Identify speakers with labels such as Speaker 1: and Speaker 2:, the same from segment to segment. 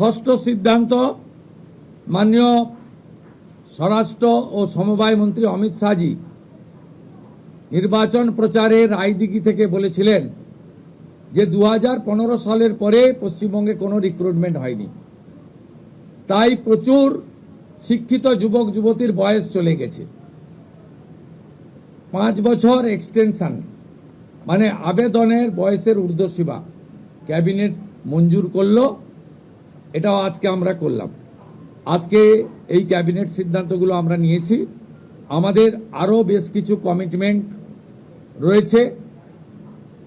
Speaker 1: ষষ্ঠ সিদ্ধান্ত, মাননীয় স্বরাষ্ট্র ও সমবায় মন্ত্রী অমিত শাহজি নির্বাচন প্রচারে রায়দিঘি থেকে বলেছিলেন যে 2015 সালের পরে পশ্চিমবঙ্গে কোনো রিক্রুটমেন্ট হয়নি, তাই প্রচুর শিক্ষিত যুবক যুবতীর বয়স চলে গেছে। 5 বছর এক্সটেনশন মানে আবেদনের বয়সের ঊর্ধ্বসীমা ক্যাবিনেট মঞ্জুর করলো, এটাও আজকে আমরা করলাম। আজকে এই ক্যাবিনেট সিদ্ধান্তগুলো আমরা নিয়েছি। আমাদের আরও বেশ কিছু কমিটমেন্ট রয়েছে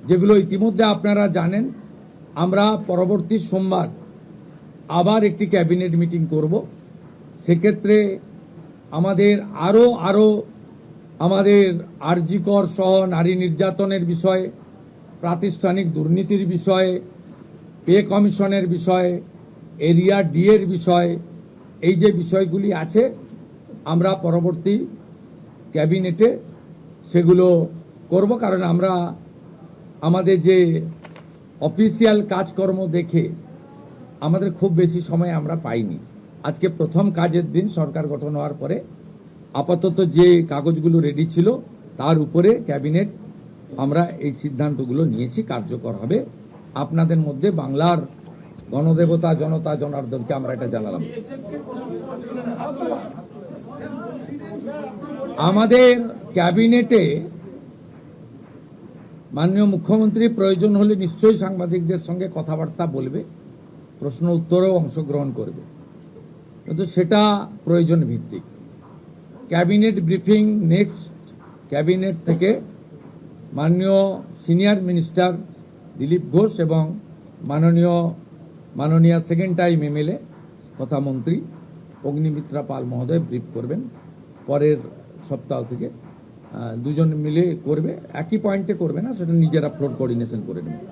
Speaker 1: যেগুলো ইতিমধ্যে আপনারা জানেন। আমরা পরবর্তী সোমবার আবার একটি ক্যাবিনেট মিটিং করব। সেক্ষেত্রে আমাদের আরও আমাদের আরজিকর সহ নারী নির্যাতনের বিষয়ে, প্রাতিষ্ঠানিক দুর্নীতির বিষয়ে, পে কমিশনের বিষয়ে, এরিয়া ডি এর বিষয়ে, এই যে বিষয়গুলি আছে আমরা পরবর্তী ক্যাবিনেটে সেগুলো করব। কারণ আমরা আমাদের যে অফিসিয়াল কাজকর্ম দেখে আমাদের খুব বেশি সময় আমরা পাইনি। আজকে প্রথম কাজের দিন সরকার গঠন হওয়ার পরে আপাতত যে কাগজগুলো রেডি ছিল তার উপরে ক্যাবিনেট আমরা এই সিদ্ধান্তগুলো নিয়েছি, কার্যকর হবে। আপনাদের মধ্যে বাংলার গণদেবতা জনতা জনার্দনকে আমরা এটা জানালাম। আমাদের ক্যাবিনেটে মাননীয় মুখ্যমন্ত্রী প্রয়োজন হলে নিশ্চয়ই সাংবাদিকদের সঙ্গে কথাবার্তা বলবে, প্রশ্ন উত্তরেও অংশগ্রহণ করবে, কিন্তু সেটা প্রয়োজন ভিত্তিক। ক্যাবিনেট ব্রিফিং নেক্সট ক্যাবিনেট থেকে মাননীয় সিনিয়র মিনিস্টার দিলীপ ঘোষ এবং মাননীয় সেকেন্ড টাইম এমএলএ তথা মন্ত্রী অগ্নিমিত্রা পাল মহোদয় ব্রিফ করবেন। পরের সপ্তাহ থেকে দুজন মিলে করবে, একই পয়েন্টে করবে না, সেটা নিজেরা ফ্লোর কোঅর্ডিনেশন করে নেবে।